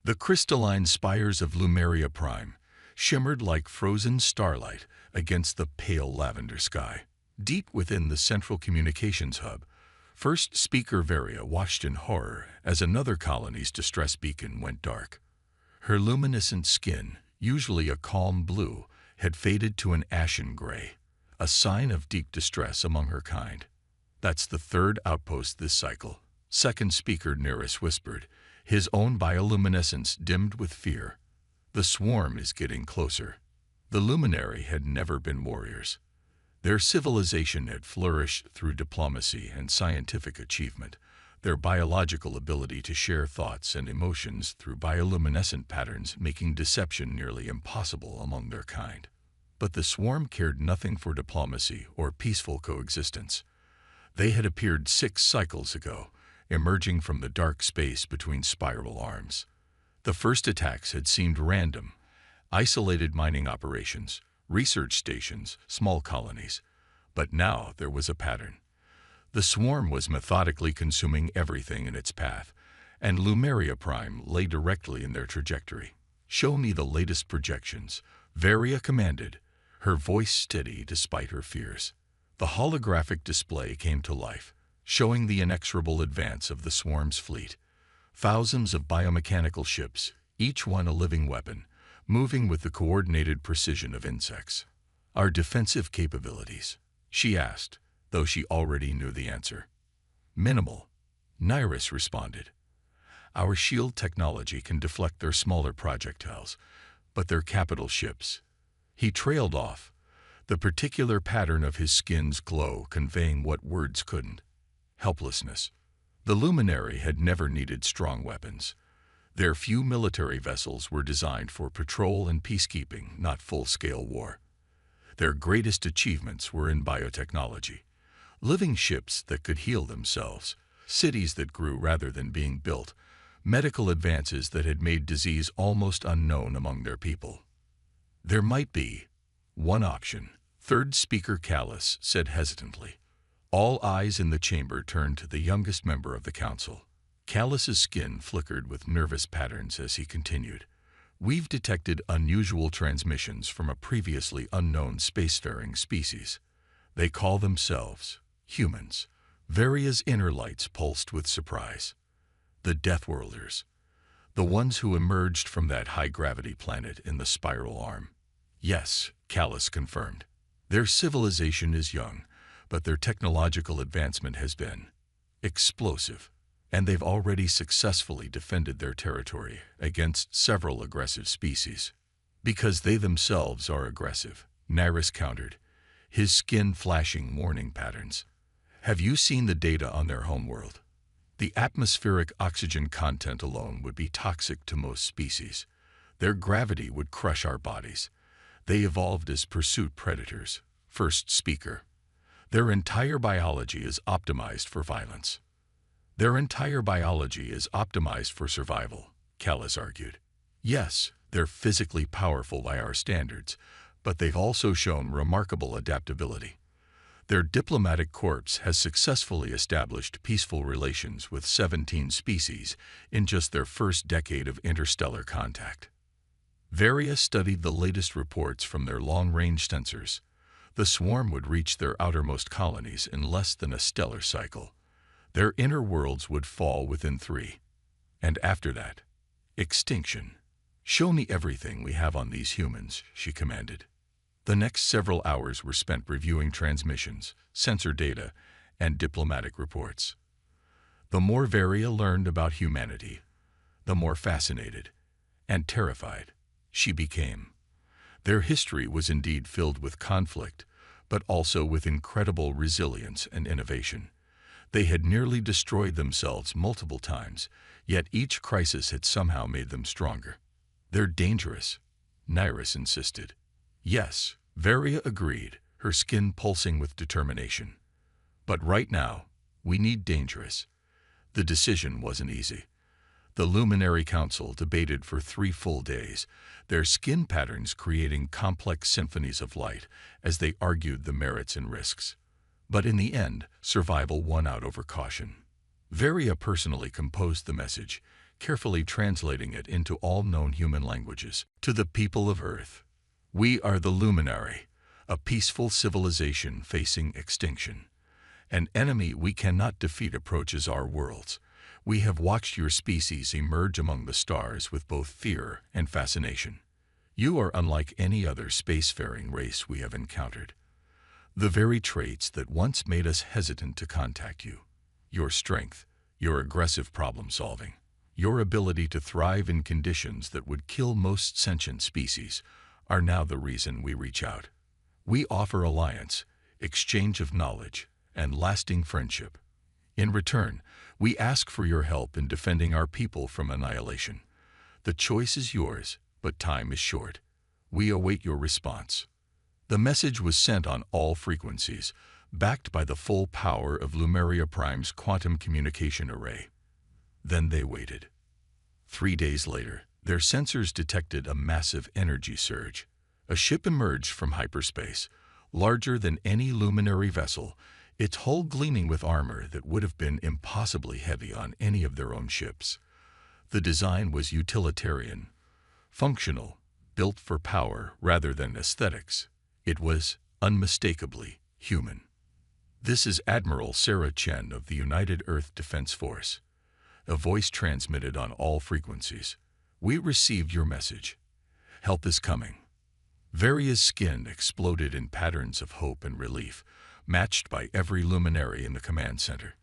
The crystalline spires of Lumeria Prime shimmered like frozen starlight against the pale lavender sky. Deep within the central communications hub, First Speaker Varia watched in horror as another colony's distress beacon went dark. Her luminescent skin, usually a calm blue, had faded to an ashen gray, a sign of deep distress among her kind. "That's the third outpost this cycle," Second Speaker Neris whispered, his own bioluminescence dimmed with fear. "The swarm is getting closer." The luminary had never been warriors. Their civilization had flourished through diplomacy and scientific achievement, their biological ability to share thoughts and emotions through bioluminescent patterns making deception nearly impossible among their kind. But the swarm cared nothing for diplomacy or peaceful coexistence. They had appeared 6 cycles ago, emerging from the dark space between spiral arms. The first attacks had seemed random, isolated mining operations, research stations, small colonies. But now there was a pattern. The swarm was methodically consuming everything in its path, and Lumeria Prime lay directly in their trajectory. "Show me the latest projections," Varia commanded, her voice steady despite her fears. The holographic display came to life, showing the inexorable advance of the swarm's fleet. Thousands of biomechanical ships, each one a living weapon, moving with the coordinated precision of insects. "Our defensive capabilities?" she asked, though she already knew the answer. "Minimal," Neris responded. "Our shield technology can deflect their smaller projectiles, but their capital ships." He trailed off, the particular pattern of his skin's glow conveying what words couldn't: helplessness. The luminary had never needed strong weapons. Their few military vessels were designed for patrol and peacekeeping, not full-scale war. Their greatest achievements were in biotechnology. Living ships that could heal themselves, cities that grew rather than being built, medical advances that had made disease almost unknown among their people. "There might be one option," Third Speaker Callus said hesitantly. All eyes in the chamber turned to the youngest member of the council. Callus's skin flickered with nervous patterns as he continued. "We've detected unusual transmissions from a previously unknown spacefaring species. They call themselves humans." Varia's inner lights pulsed with surprise. "The Deathworlders. The ones who emerged from that high-gravity planet in the spiral arm." "Yes," Callus confirmed. "Their civilization is young, but their technological advancement has been explosive, and they've already successfully defended their territory against several aggressive species." "Because they themselves are aggressive," Neris countered, his skin flashing warning patterns. "Have you seen the data on their homeworld? The atmospheric oxygen content alone would be toxic to most species. Their gravity would crush our bodies. They evolved as pursuit predators." First Speaker. "Their entire biology is optimized for violence." "Their entire biology is optimized for survival," Callus argued. "Yes, they're physically powerful by our standards, but they've also shown remarkable adaptability. Their diplomatic corps has successfully established peaceful relations with 17 species in just their first decade of interstellar contact." Varia studied the latest reports from their long-range sensors. The swarm would reach their outermost colonies in less than a stellar cycle. Their inner worlds would fall within 3. And after that, extinction. "Show me everything we have on these humans," she commanded. The next several hours were spent reviewing transmissions, sensor data, and diplomatic reports. The more Varia learned about humanity, the more fascinated and terrified she became. Their history was indeed filled with conflict, but also with incredible resilience and innovation. They had nearly destroyed themselves multiple times, yet each crisis had somehow made them stronger. "They're dangerous," Neris insisted. "Yes," Varia agreed, her skin pulsing with determination. "But right now, we need dangerous." The decision wasn't easy. The Luminary Council debated for 3 full days, their skin patterns creating complex symphonies of light as they argued the merits and risks. But in the end, survival won out over caution. Varia personally composed the message, carefully translating it into all known human languages. To the people of Earth, we are the Luminary, a peaceful civilization facing extinction. An enemy we cannot defeat approaches our worlds. We have watched your species emerge among the stars with both fear and fascination. You are unlike any other spacefaring race we have encountered. The very traits that once made us hesitant to contact you, your strength, your aggressive problem-solving, your ability to thrive in conditions that would kill most sentient species, are now the reason we reach out. We offer alliance, exchange of knowledge, and lasting friendship. In return, we ask for your help in defending our people from annihilation. The choice is yours, but time is short. We await your response. The message was sent on all frequencies, backed by the full power of Lumeria Prime's quantum communication array. Then they waited. 3 days later, their sensors detected a massive energy surge. A ship emerged from hyperspace, larger than any luminary vessel, its hull gleaming with armor that would have been impossibly heavy on any of their own ships. The design was utilitarian, functional, built for power rather than aesthetics. It was unmistakably human. This is Admiral Sarah Chen of the United Earth Defense Force. A voice transmitted on all frequencies. We received your message. Help is coming. Varia's skin exploded in patterns of hope and relief, matched by every luminary in the command center.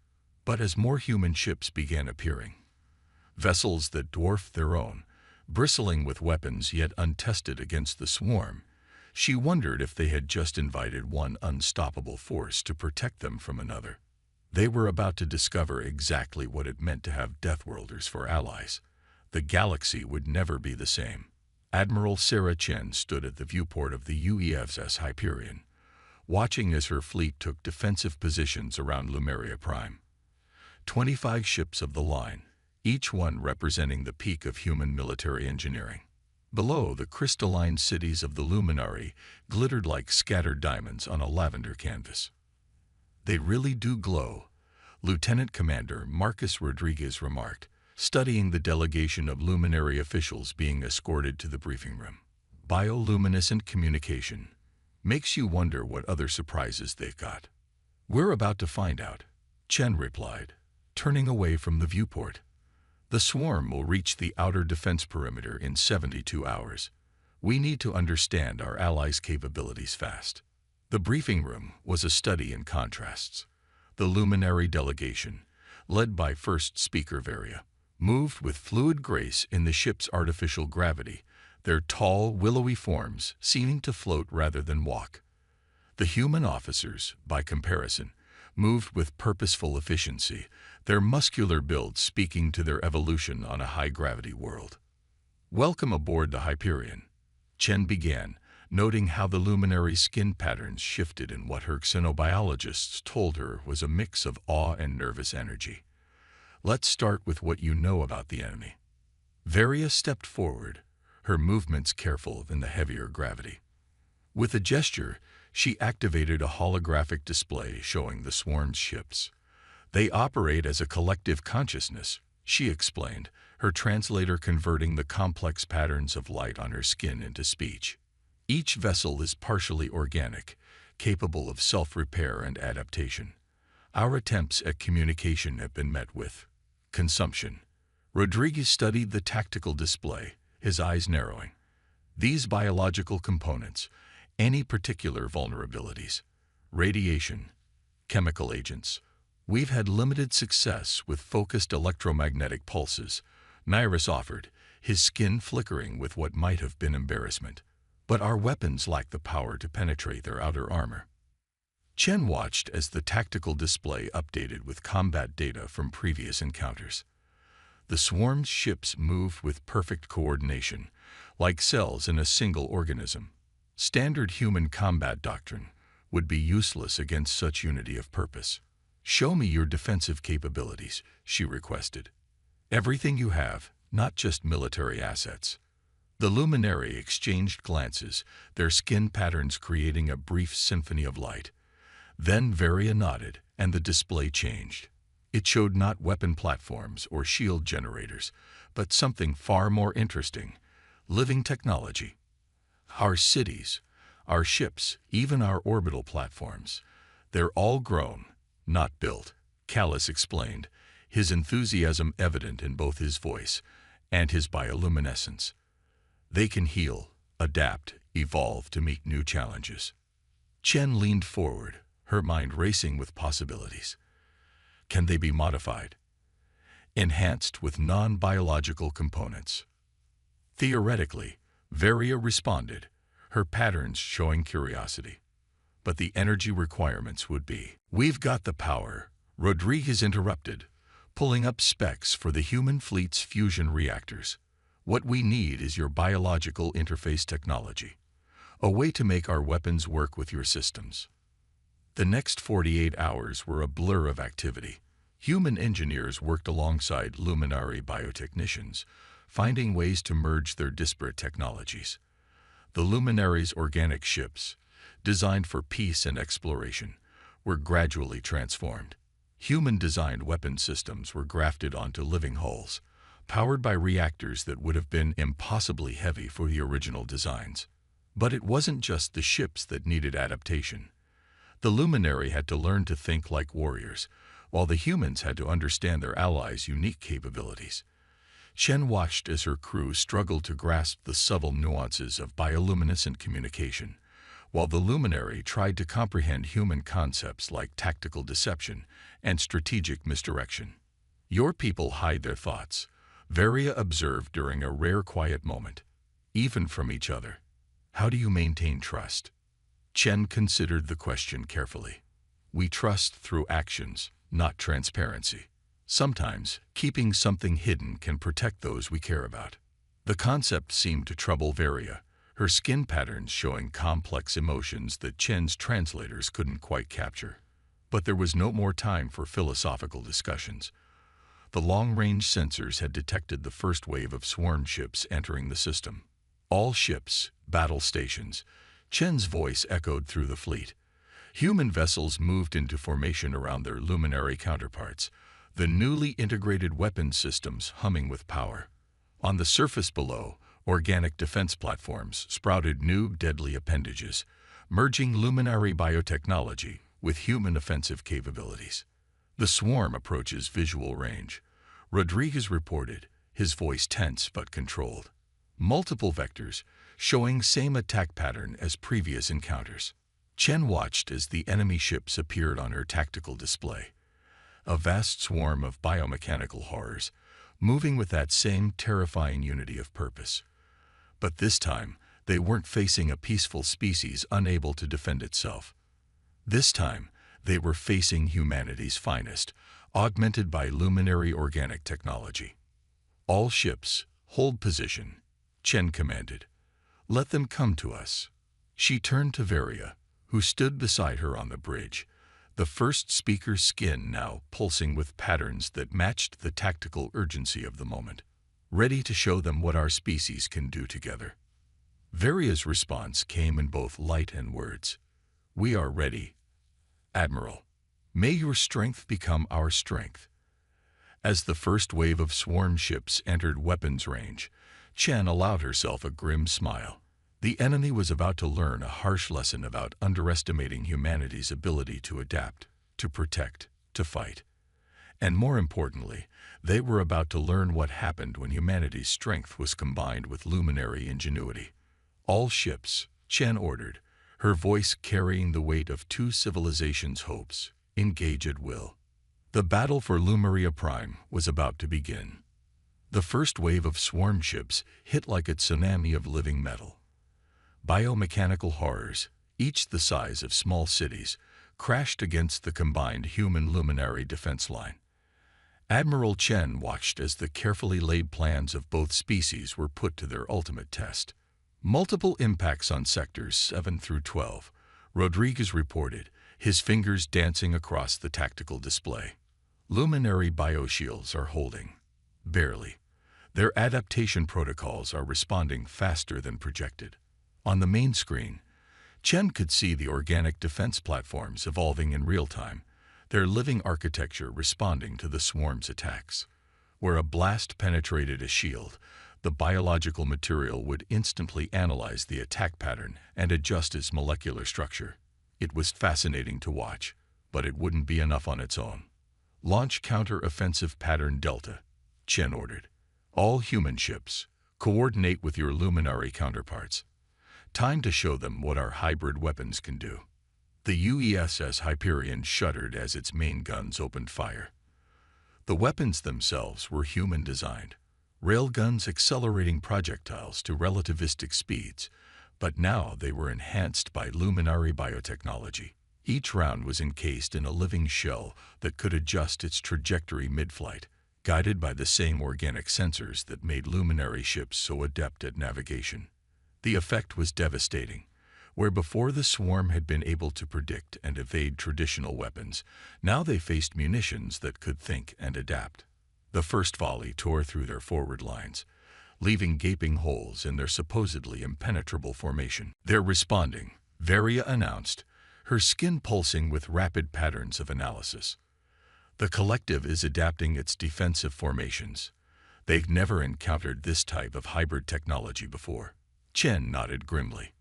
But as more human ships began appearing, vessels that dwarfed their own, bristling with weapons yet untested against the swarm, she wondered if they had just invited one unstoppable force to protect them from another. They were about to discover exactly what it meant to have Deathworlders for allies. The galaxy would never be the same. Admiral Sarah Chen stood at the viewport of the UEF's Hyperion, watching as her fleet took defensive positions around Lumeria Prime. 25 ships of the line, each one representing the peak of human military engineering. Below, the crystalline cities of the Luminary glittered like scattered diamonds on a lavender canvas. They really do glow, Lieutenant Commander Marcus Rodriguez remarked, studying the delegation of luminary officials being escorted to the briefing room. Bioluminescent communication. Makes you wonder what other surprises they've got. We're about to find out, Chen replied, turning away from the viewport. The swarm will reach the outer defense perimeter in 72 hours. We need to understand our allies' capabilities fast. The briefing room was a study in contrasts. The luminary delegation, led by first speaker Varia, moved with fluid grace in the ship's artificial gravity, their tall, willowy forms seeming to float rather than walk. The human officers, by comparison, moved with purposeful efficiency, their muscular build speaking to their evolution on a high-gravity world. Welcome aboard the Hyperion, Chen began, noting how the luminary skin patterns shifted in what her xenobiologists told her was a mix of awe and nervous energy. Let's start with what you know about the enemy. Varia stepped forward, her movements careful in the heavier gravity. With a gesture, she activated a holographic display showing the swarm's ships. They operate as a collective consciousness, she explained, her translator converting the complex patterns of light on her skin into speech. Each vessel is partially organic, capable of self-repair and adaptation. Our attempts at communication have been met with consumption. Rodriguez studied the tactical display, his eyes narrowing. These biological components, any particular vulnerabilities, radiation, chemical agents. We've had limited success with focused electromagnetic pulses, Nyrus offered, his skin flickering with what might have been embarrassment. But our weapons lack the power to penetrate their outer armor. Chen watched as the tactical display updated with combat data from previous encounters. The swarm's ships moved with perfect coordination, like cells in a single organism. Standard human combat doctrine would be useless against such unity of purpose. Show me your defensive capabilities, she requested. Everything you have, not just military assets. The luminary exchanged glances, their skin patterns creating a brief symphony of light. Then Varia nodded, and the display changed. It showed not weapon platforms or shield generators, but something far more interesting: living technology. Our cities, our ships, even our orbital platforms, they're all grown, not built, Callus explained, his enthusiasm evident in both his voice and his bioluminescence. They can heal, adapt, evolve to meet new challenges. Chen leaned forward, her mind racing with possibilities. Can they be modified? Enhanced with non-biological components? Theoretically, Varia responded, her patterns showing curiosity. But the energy requirements would be. We've got the power, Rodriguez interrupted, pulling up specs for the human fleet's fusion reactors. What we need is your biological interface technology, a way to make our weapons work with your systems. The next 48 hours were a blur of activity. Human engineers worked alongside luminary biotechnicians, finding ways to merge their disparate technologies. The luminaries' organic ships, designed for peace and exploration, were gradually transformed. Human-designed weapon systems were grafted onto living hulls, powered by reactors that would have been impossibly heavy for the original designs. But it wasn't just the ships that needed adaptation. The luminary had to learn to think like warriors, while the humans had to understand their allies' unique capabilities. Chen watched as her crew struggled to grasp the subtle nuances of bioluminescent communication, while the luminary tried to comprehend human concepts like tactical deception and strategic misdirection. Your people hide their thoughts, Varia observed during a rare quiet moment, even from each other. How do you maintain trust? Chen considered the question carefully. We trust through actions, not transparency. Sometimes, keeping something hidden can protect those we care about. The concept seemed to trouble Varia, her skin patterns showing complex emotions that Chen's translators couldn't quite capture. But there was no more time for philosophical discussions. The long-range sensors had detected the first wave of swarm ships entering the system. All ships, battle stations. Chen's voice echoed through the fleet. Human vessels moved into formation around their luminary counterparts, the newly integrated weapons systems humming with power. On the surface below, organic defense platforms sprouted new deadly appendages, merging luminary biotechnology with human offensive capabilities. The swarm approaches visual range, Rodriguez reported, his voice tense but controlled. Multiple vectors, showing same attack pattern as previous encounters. Chen watched as the enemy ships appeared on her tactical display. A vast swarm of biomechanical horrors, moving with that same terrifying unity of purpose. But this time, they weren't facing a peaceful species unable to defend itself. This time, they were facing humanity's finest, augmented by luminary organic technology. All ships, hold position, Chen commanded. Let them come to us. She turned to Varia, who stood beside her on the bridge, the first speaker's skin now pulsing with patterns that matched the tactical urgency of the moment, ready to show them what our species can do together. Varia's response came in both light and words. We are ready, Admiral. May your strength become our strength. As the first wave of swarm ships entered weapons range, Chen allowed herself a grim smile. The enemy was about to learn a harsh lesson about underestimating humanity's ability to adapt, to protect, to fight. And more importantly, they were about to learn what happened when humanity's strength was combined with luminary ingenuity. All ships, Chen ordered, her voice carrying the weight of two civilizations' hopes, engage at will. The battle for Lumeria Prime was about to begin. The first wave of swarm ships hit like a tsunami of living metal. Biomechanical horrors, each the size of small cities, crashed against the combined human luminary defense line. Admiral Chen watched as the carefully laid plans of both species were put to their ultimate test. Multiple impacts on sectors 7 through 12, Rodriguez reported, his fingers dancing across the tactical display. Luminary bioshields are holding. Barely. Their adaptation protocols are responding faster than projected. On the main screen, Chen could see the organic defense platforms evolving in real time, their living architecture responding to the swarm's attacks. Where a blast penetrated a shield, the biological material would instantly analyze the attack pattern and adjust its molecular structure. It was fascinating to watch, but it wouldn't be enough on its own. Launch counter-offensive pattern Delta, Chen ordered. All human ships, coordinate with your luminary counterparts. Time to show them what our hybrid weapons can do. The UESS Hyperion shuddered as its main guns opened fire. The weapons themselves were human-designed, railguns accelerating projectiles to relativistic speeds, but now they were enhanced by luminary biotechnology. Each round was encased in a living shell that could adjust its trajectory mid-flight, guided by the same organic sensors that made luminary ships so adept at navigation. The effect was devastating. Where before the swarm had been able to predict and evade traditional weapons, now they faced munitions that could think and adapt. The first volley tore through their forward lines, leaving gaping holes in their supposedly impenetrable formation. "They're responding," Varia announced, her skin pulsing with rapid patterns of analysis. "The collective is adapting its defensive formations. They've never encountered this type of hybrid technology before." Chen nodded grimly.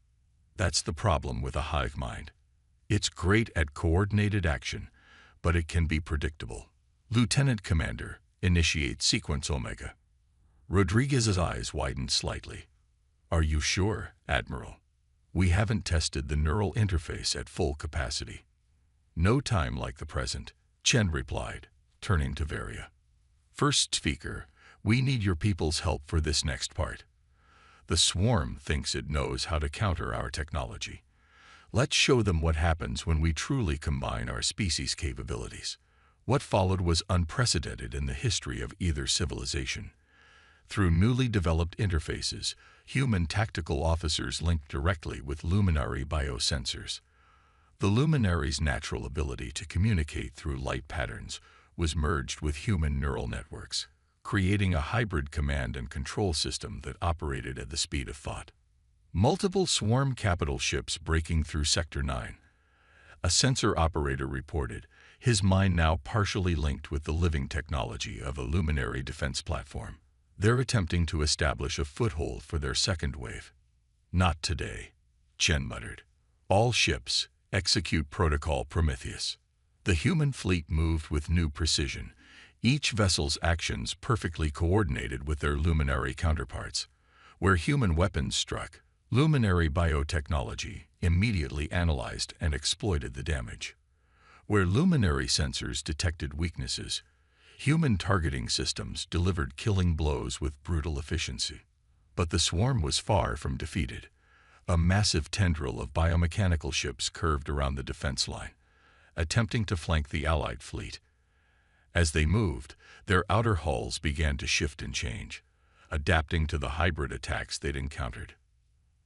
"That's the problem with a hive mind. It's great at coordinated action, but it can be predictable." "Lieutenant Commander, initiate sequence Omega." Rodriguez's eyes widened slightly. "Are you sure, Admiral? We haven't tested the neural interface at full capacity." "No time like the present," Chen replied, turning to Varia. "First speaker, we need your people's help for this next part. The swarm thinks it knows how to counter our technology. Let's show them what happens when we truly combine our species' capabilities." What followed was unprecedented in the history of either civilization. Through newly developed interfaces, human tactical officers linked directly with luminary biosensors. The luminary's natural ability to communicate through light patterns was merged with human neural networks, creating a hybrid command and control system that operated at the speed of thought. Multiple swarm capital ships breaking through Sector 9. A sensor operator reported, his mind now partially linked with the living technology of a luminary defense platform. "They're attempting to establish a foothold for their second wave." "Not today," Chen muttered. "All ships, execute Protocol Prometheus." The human fleet moved with new precision, each vessel's actions perfectly coordinated with their luminary counterparts. Where human weapons struck, luminary biotechnology immediately analyzed and exploited the damage. Where luminary sensors detected weaknesses, human targeting systems delivered killing blows with brutal efficiency. But the swarm was far from defeated. A massive tendril of biomechanical ships curved around the defense line, attempting to flank the Allied fleet. As they moved, their outer hulls began to shift and change, adapting to the hybrid attacks they'd encountered.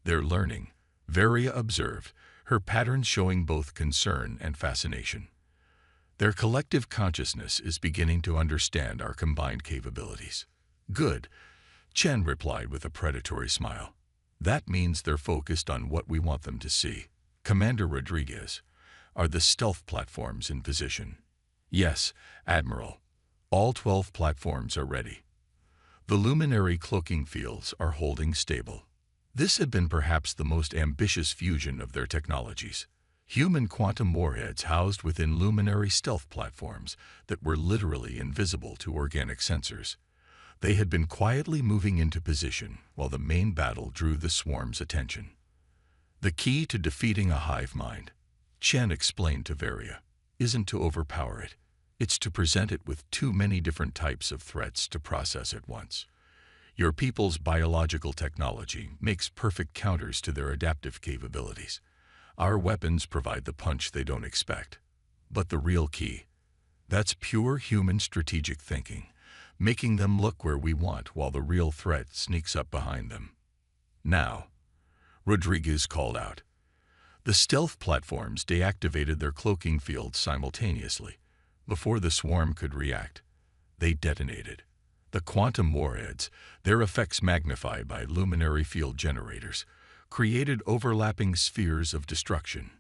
"They're learning," Varia observed, her patterns showing both concern and fascination. "Their collective consciousness is beginning to understand our combined capabilities." "Good," Chen replied with a predatory smile. "That means they're focused on what we want them to see." "Commander Rodriguez, are the stealth platforms in position?" "Yes, Admiral. All 12 platforms are ready. The luminary cloaking fields are holding stable." This had been perhaps the most ambitious fusion of their technologies. Human quantum warheads housed within luminary stealth platforms that were literally invisible to organic sensors. They had been quietly moving into position while the main battle drew the swarm's attention. "The key to defeating a hive mind," Chen explained to Varia, "isn't to overpower it. It's to present it with too many different types of threats to process at once. Your people's biological technology makes perfect counters to their adaptive capabilities. Our weapons provide the punch they don't expect. But the real key, that's pure human strategic thinking, making them look where we want while the real threat sneaks up behind them." "Now," Rodriguez called out. The stealth platforms deactivated their cloaking fields simultaneously. Before the swarm could react, they detonated. The quantum warheads, their effects magnified by luminary field generators, created overlapping spheres of destruction.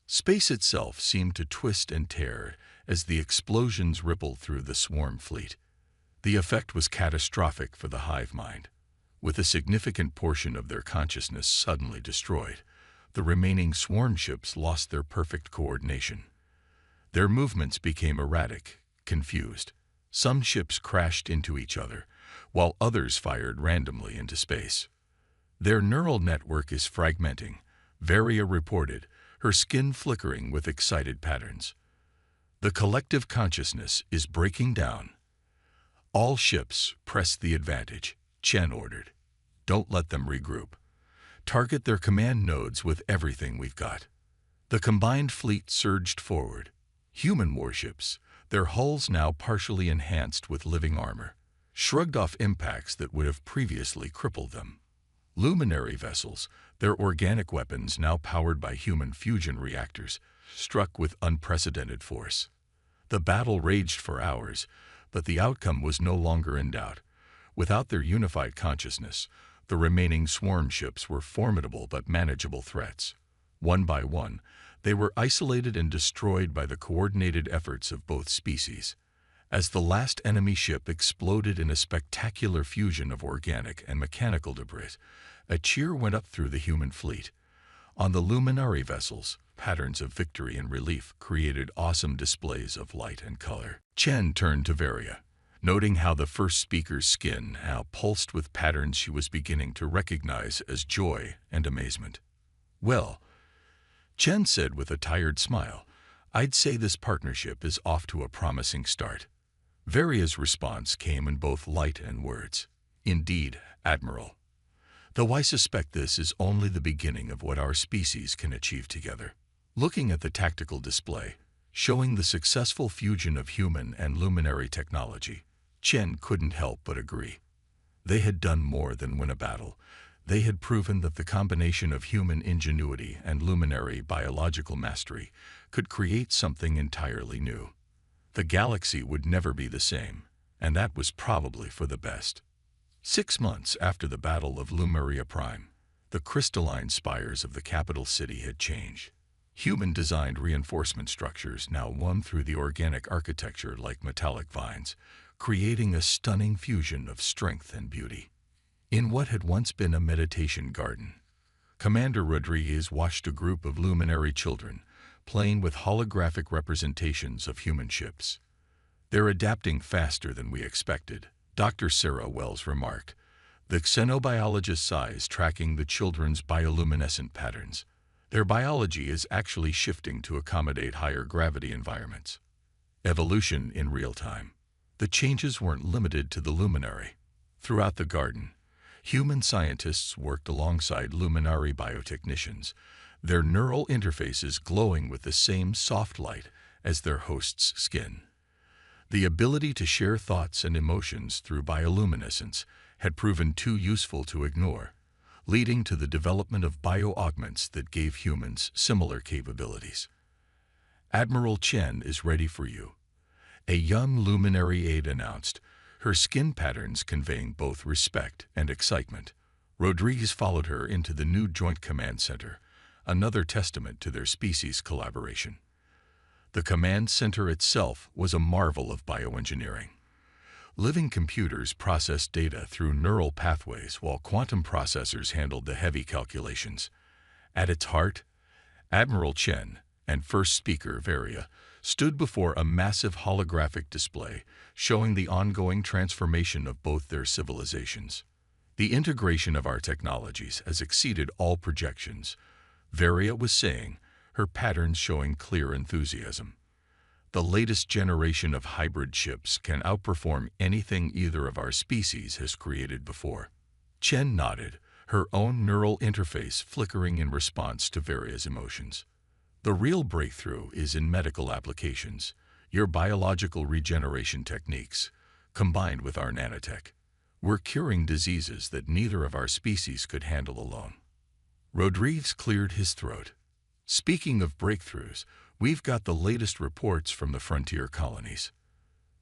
Space itself seemed to twist and tear as the explosions rippled through the swarm fleet. The effect was catastrophic for the hive mind. With a significant portion of their consciousness suddenly destroyed, the remaining swarm ships lost their perfect coordination. Their movements became erratic, confused. Some ships crashed into each other, while others fired randomly into space. Their neural network is fragmenting, Varia reported, her skin flickering with excited patterns. The collective consciousness is breaking down. All ships press the advantage, Chen ordered. Don't let them regroup. Target their command nodes with everything we've got. The combined fleet surged forward. Human warships, their hulls now partially enhanced with living armor, shrugged off impacts that would have previously crippled them. Luminary vessels, their organic weapons now powered by human fusion reactors, struck with unprecedented force. The battle raged for hours, but the outcome was no longer in doubt. Without their unified consciousness, the remaining swarm ships were formidable but manageable threats. One by one, they were isolated and destroyed by the coordinated efforts of both species. As the last enemy ship exploded in a spectacular fusion of organic and mechanical debris, a cheer went up through the human fleet. On the luminary vessels, patterns of victory and relief created awesome displays of light and color. Chen turned to Varia, noting how the first speaker's skin now pulsed with patterns she was beginning to recognize as joy and amazement. "Well," Chen said with a tired smile, "I'd say this partnership is off to a promising start." Varia's response came in both light and words. "Indeed, Admiral. Though I suspect this is only the beginning of what our species can achieve together." Looking at the tactical display, showing the successful fusion of human and luminary technology, Chen couldn't help but agree. They had done more than win a battle. They had proven that the combination of human ingenuity and luminary biological mastery could create something entirely new. The galaxy would never be the same, and that was probably for the best. 6 months after the Battle of Lumeria Prime, the crystalline spires of the capital city had changed. Human-designed reinforcement structures now won through the organic architecture like metallic vines, creating a stunning fusion of strength and beauty. In what had once been a meditation garden, Commander Rodriguez watched a group of luminary children playing with holographic representations of human ships. "They're adapting faster than we expected," Dr. Sarah Wells remarked, the xenobiologist's eyes tracking the children's bioluminescent patterns. "Their biology is actually shifting to accommodate higher gravity environments." Evolution in real time. The changes weren't limited to the luminary. Throughout the garden, human scientists worked alongside luminary biotechnicians, their neural interfaces glowing with the same soft light as their host's skin. The ability to share thoughts and emotions through bioluminescence had proven too useful to ignore, leading to the development of bio-augments that gave humans similar capabilities. "Admiral Chen is ready for you," a young luminary aide announced, her skin patterns conveying both respect and excitement. Rodriguez followed her into the new Joint Command Center, another testament to their species' collaboration. The command center itself was a marvel of bioengineering. Living computers processed data through neural pathways while quantum processors handled the heavy calculations. At its heart, Admiral Chen and first speaker Varia stood before a massive holographic display showing the ongoing transformation of both their civilizations. "The integration of our technologies has exceeded all projections," Varia was saying, her patterns showing clear enthusiasm. "The latest generation of hybrid ships can outperform anything either of our species has created before." Chen nodded, her own neural interface flickering in response to Varia's emotions. "The real breakthrough is in medical applications, your biological regeneration techniques, combined with our nanotech. We're curing diseases that neither of our species could handle alone." Rodriguez cleared his throat. "Speaking of breakthroughs, we've got the latest reports from the frontier colonies."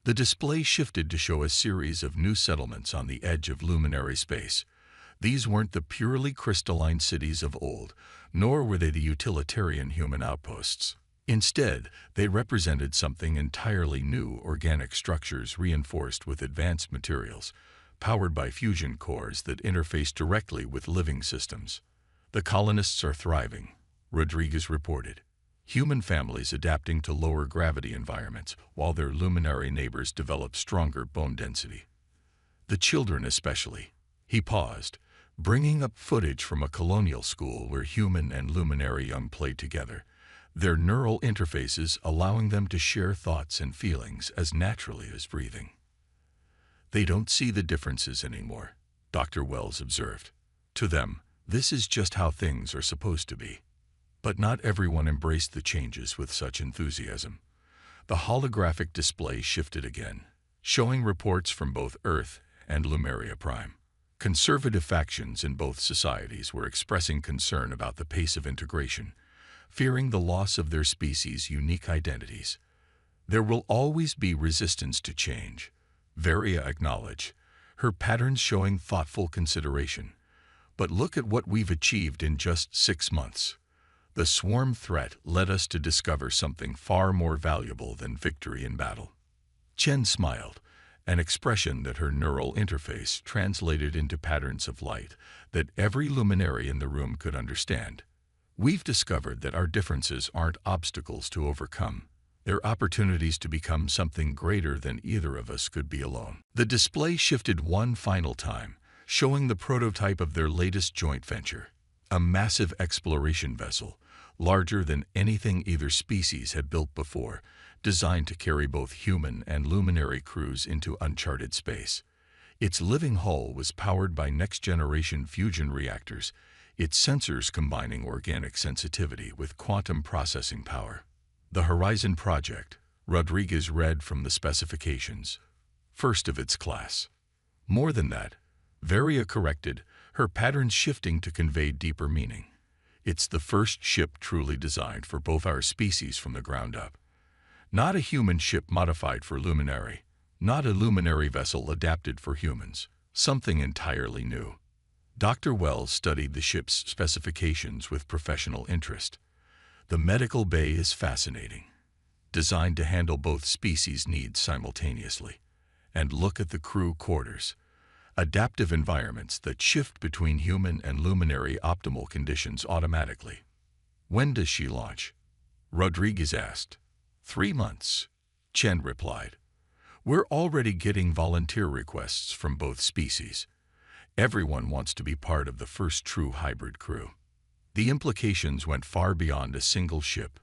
The display shifted to show a series of new settlements on the edge of luminary space, These weren't the purely crystalline cities of old, nor were they the utilitarian human outposts. Instead, they represented something entirely new: organic structures reinforced with advanced materials, powered by fusion cores that interface directly with living systems. The colonists are thriving, Rodriguez reported. Human families adapting to lower gravity environments, while their luminary neighbors develop stronger bone density. The children especially. He paused, bringing up footage from a colonial school where human and luminary young played together, their neural interfaces allowing them to share thoughts and feelings as naturally as breathing. They don't see the differences anymore, Dr. Wells observed. To them, this is just how things are supposed to be. But not everyone embraced the changes with such enthusiasm. The holographic display shifted again, showing reports from both Earth and Lumeria Prime. Conservative factions in both societies were expressing concern about the pace of integration, fearing the loss of their species' unique identities. There will always be resistance to change, Varia acknowledged, her patterns showing thoughtful consideration. But look at what we've achieved in just 6 months. The swarm threat led us to discover something far more valuable than victory in battle. Chen smiled, an expression that her neural interface translated into patterns of light that every luminary in the room could understand. We've discovered that our differences aren't obstacles to overcome. They're opportunities to become something greater than either of us could be alone. The display shifted one final time, showing the prototype of their latest joint venture, a massive exploration vessel, larger than anything either species had built before, designed to carry both human and luminary crews into uncharted space. Its living hull was powered by next-generation fusion reactors, its sensors combining organic sensitivity with quantum processing power. The Horizon Project, Rodriguez read from the specifications, first of its class. More than that, Varia corrected, her patterns shifting to convey deeper meaning. It's the first ship truly designed for both our species from the ground up. Not a human ship modified for luminary, not a luminary vessel adapted for humans, something entirely new. Dr. Wells studied the ship's specifications with professional interest. The medical bay is fascinating, designed to handle both species' needs simultaneously. And look at the crew quarters. Adaptive environments that shift between human and luminary optimal conditions automatically. When does she launch? Rodriguez asked. 3 months, Chen replied. We're already getting volunteer requests from both species. Everyone wants to be part of the first true hybrid crew. The implications went far beyond a single ship.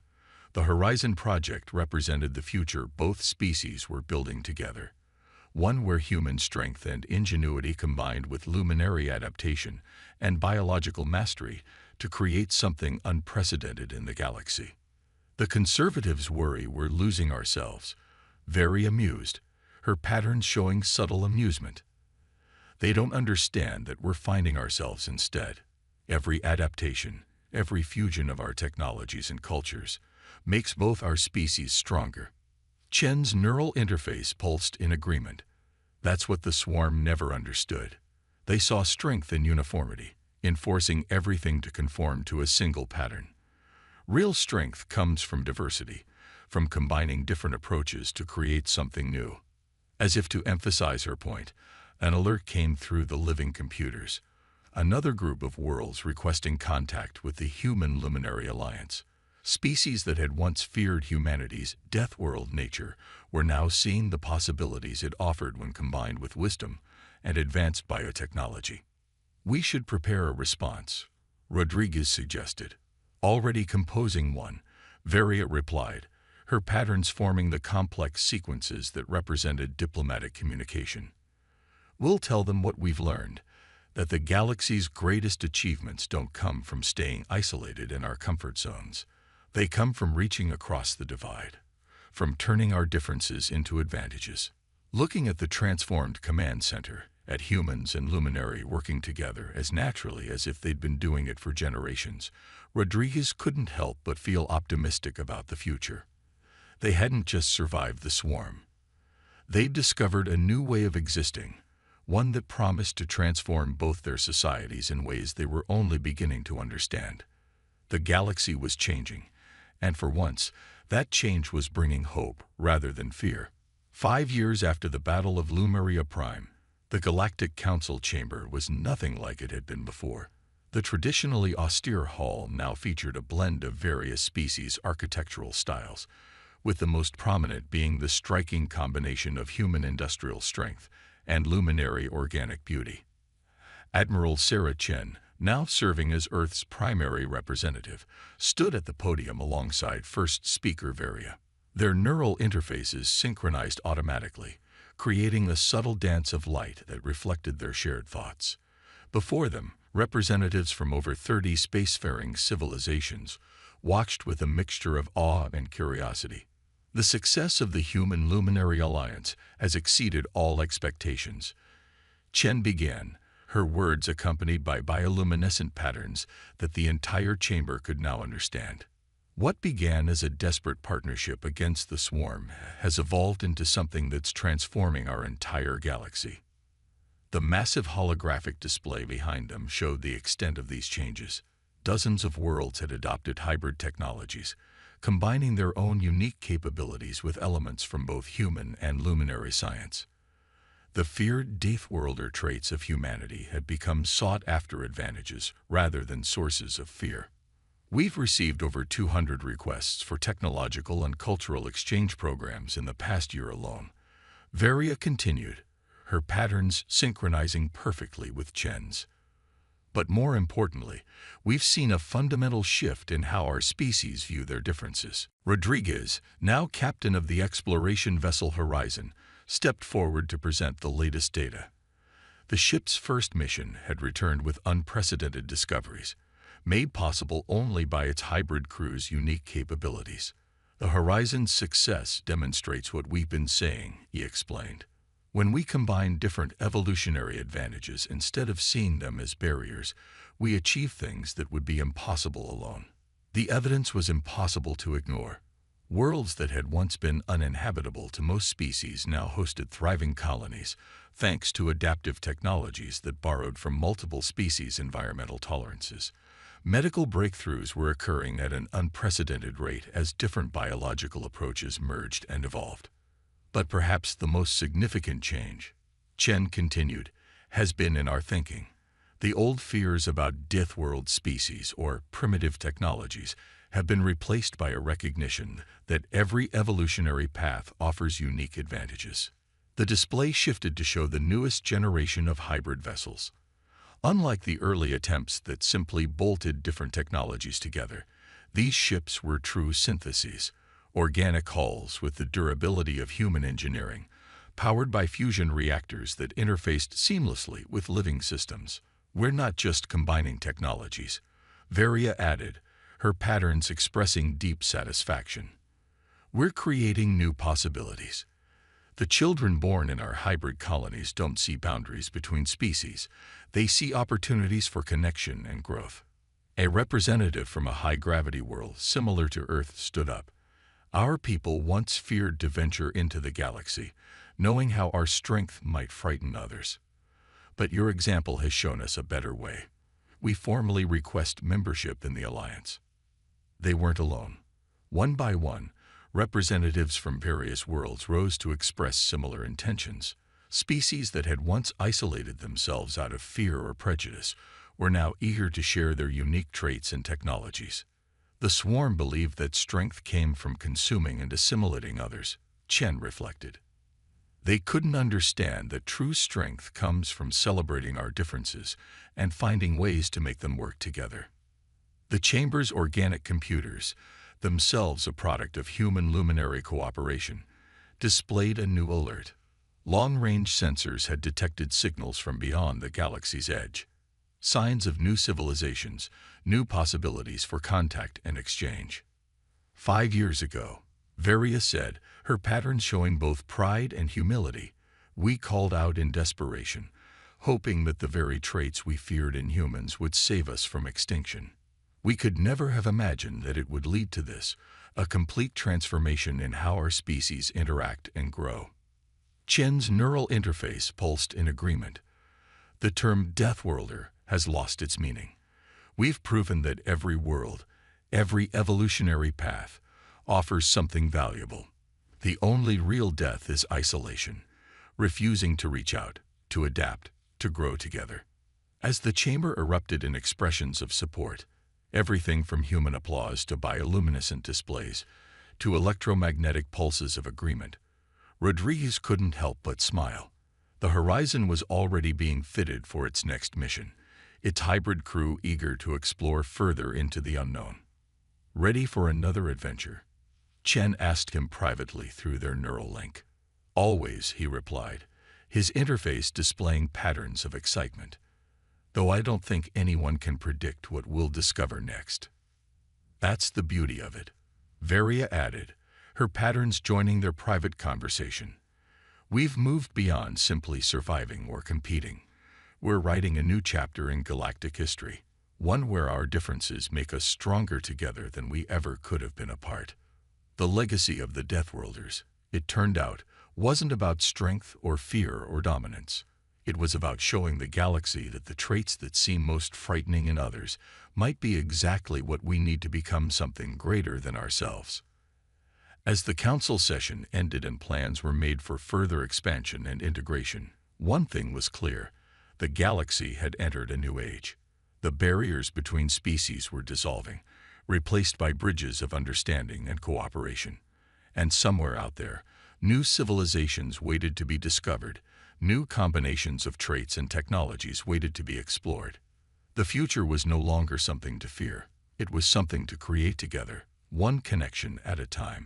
The Horizon Project represented the future both species were building together. One where human strength and ingenuity combined with luminary adaptation and biological mastery to create something unprecedented in the galaxy. The conservatives worry we're losing ourselves, very amused, her patterns showing subtle amusement. They don't understand that we're finding ourselves instead. Every adaptation, every fusion of our technologies and cultures makes both our species stronger. Chen's neural interface pulsed in agreement. That's what the swarm never understood. They saw strength in uniformity, in forcing everything to conform to a single pattern. Real strength comes from diversity, from combining different approaches to create something new. As if to emphasize her point, an alert came through the living computers. Another group of worlds requesting contact with the Human Luminary Alliance. Species that had once feared humanity's deathworld nature were now seeing the possibilities it offered when combined with wisdom and advanced biotechnology. We should prepare a response, Rodriguez suggested. Already composing one, Varia replied, her patterns forming the complex sequences that represented diplomatic communication. We'll tell them what we've learned, that the galaxy's greatest achievements don't come from staying isolated in our comfort zones. They come from reaching across the divide, from turning our differences into advantages. Looking at the transformed command center, at humans and luminary working together as naturally as if they'd been doing it for generations, Rodriguez couldn't help but feel optimistic about the future. They hadn't just survived the swarm. They'd discovered a new way of existing, one that promised to transform both their societies in ways they were only beginning to understand. The galaxy was changing, and for once, that change was bringing hope rather than fear. 5 years after the Battle of Lumeria Prime, the Galactic Council chamber was nothing like it had been before. The traditionally austere hall now featured a blend of various species' architectural styles, with the most prominent being the striking combination of human industrial strength and luminary organic beauty. Admiral Sarah Chen, now serving as Earth's primary representative, stood at the podium alongside First Speaker Varia. Their neural interfaces synchronized automatically, creating a subtle dance of light that reflected their shared thoughts. Before them, representatives from over 30 spacefaring civilizations watched with a mixture of awe and curiosity. The success of the Human Luminary Alliance has exceeded all expectations. Chen began, her words accompanied by bioluminescent patterns that the entire chamber could now understand. What began as a desperate partnership against the swarm has evolved into something that's transforming our entire galaxy. The massive holographic display behind them showed the extent of these changes. Dozens of worlds had adopted hybrid technologies, combining their own unique capabilities with elements from both human and luminary science. The feared Deathworlder traits of humanity had become sought-after advantages rather than sources of fear. We've received over 200 requests for technological and cultural exchange programs in the past year alone. Varia continued, her patterns synchronizing perfectly with Chen's. But more importantly, we've seen a fundamental shift in how our species view their differences. Rodriguez, now captain of the exploration vessel Horizon, stepped forward to present the latest data. The ship's first mission had returned with unprecedented discoveries, made possible only by its hybrid crew's unique capabilities. The Horizon's success demonstrates what we've been saying, he explained. When we combine different evolutionary advantages instead of seeing them as barriers, we achieve things that would be impossible alone. The evidence was impossible to ignore. Worlds that had once been uninhabitable to most species now hosted thriving colonies, thanks to adaptive technologies that borrowed from multiple species' environmental tolerances. Medical breakthroughs were occurring at an unprecedented rate as different biological approaches merged and evolved. But perhaps the most significant change, Chen continued, has been in our thinking. The old fears about Deathworld species or primitive technologies have been replaced by a recognition that every evolutionary path offers unique advantages. The display shifted to show the newest generation of hybrid vessels. Unlike the early attempts that simply bolted different technologies together, these ships were true syntheses, organic hulls with the durability of human engineering, powered by fusion reactors that interfaced seamlessly with living systems. We're not just combining technologies, Varia added, her patterns expressing deep satisfaction. We're creating new possibilities. The children born in our hybrid colonies don't see boundaries between species. They see opportunities for connection and growth. A representative from a high-gravity world similar to Earth stood up. Our people once feared to venture into the galaxy, knowing how our strength might frighten others. But your example has shown us a better way. We formally request membership in the Alliance. They weren't alone. One by one, representatives from various worlds rose to express similar intentions. Species that had once isolated themselves out of fear or prejudice were now eager to share their unique traits and technologies. The swarm believed that strength came from consuming and assimilating others, Chen reflected. They couldn't understand that true strength comes from celebrating our differences and finding ways to make them work together. The chamber's organic computers, themselves a product of human luminary cooperation, displayed a new alert. Long-range sensors had detected signals from beyond the galaxy's edge. Signs of new civilizations, new possibilities for contact and exchange. 5 years ago, Varia said, her patterns showing both pride and humility, we called out in desperation, hoping that the very traits we feared in humans would save us from extinction. We could never have imagined that it would lead to this, a complete transformation in how our species interact and grow. Chen's neural interface pulsed in agreement. The term Deathworlder has lost its meaning. We've proven that every world, every evolutionary path, offers something valuable. The only real death is isolation, refusing to reach out, to adapt, to grow together. As the chamber erupted in expressions of support, everything from human applause to bioluminescent displays, to electromagnetic pulses of agreement, Rodriguez couldn't help but smile. The Horizon was already being fitted for its next mission, its hybrid crew eager to explore further into the unknown. Ready for another adventure? Chen asked him privately through their neural link. Always, he replied, his interface displaying patterns of excitement. Though I don't think anyone can predict what we'll discover next. That's the beauty of it, Varia added, her patterns joining their private conversation. We've moved beyond simply surviving or competing. We're writing a new chapter in galactic history, one where our differences make us stronger together than we ever could have been apart. The legacy of the Deathworlders, it turned out, wasn't about strength or fear or dominance. It was about showing the galaxy that the traits that seem most frightening in others might be exactly what we need to become something greater than ourselves. As the council session ended and plans were made for further expansion and integration, one thing was clear: the galaxy had entered a new age. The barriers between species were dissolving, replaced by bridges of understanding and cooperation. And somewhere out there, new civilizations waited to be discovered, new combinations of traits and technologies waited to be explored. The future was no longer something to fear. It was something to create together, one connection at a time.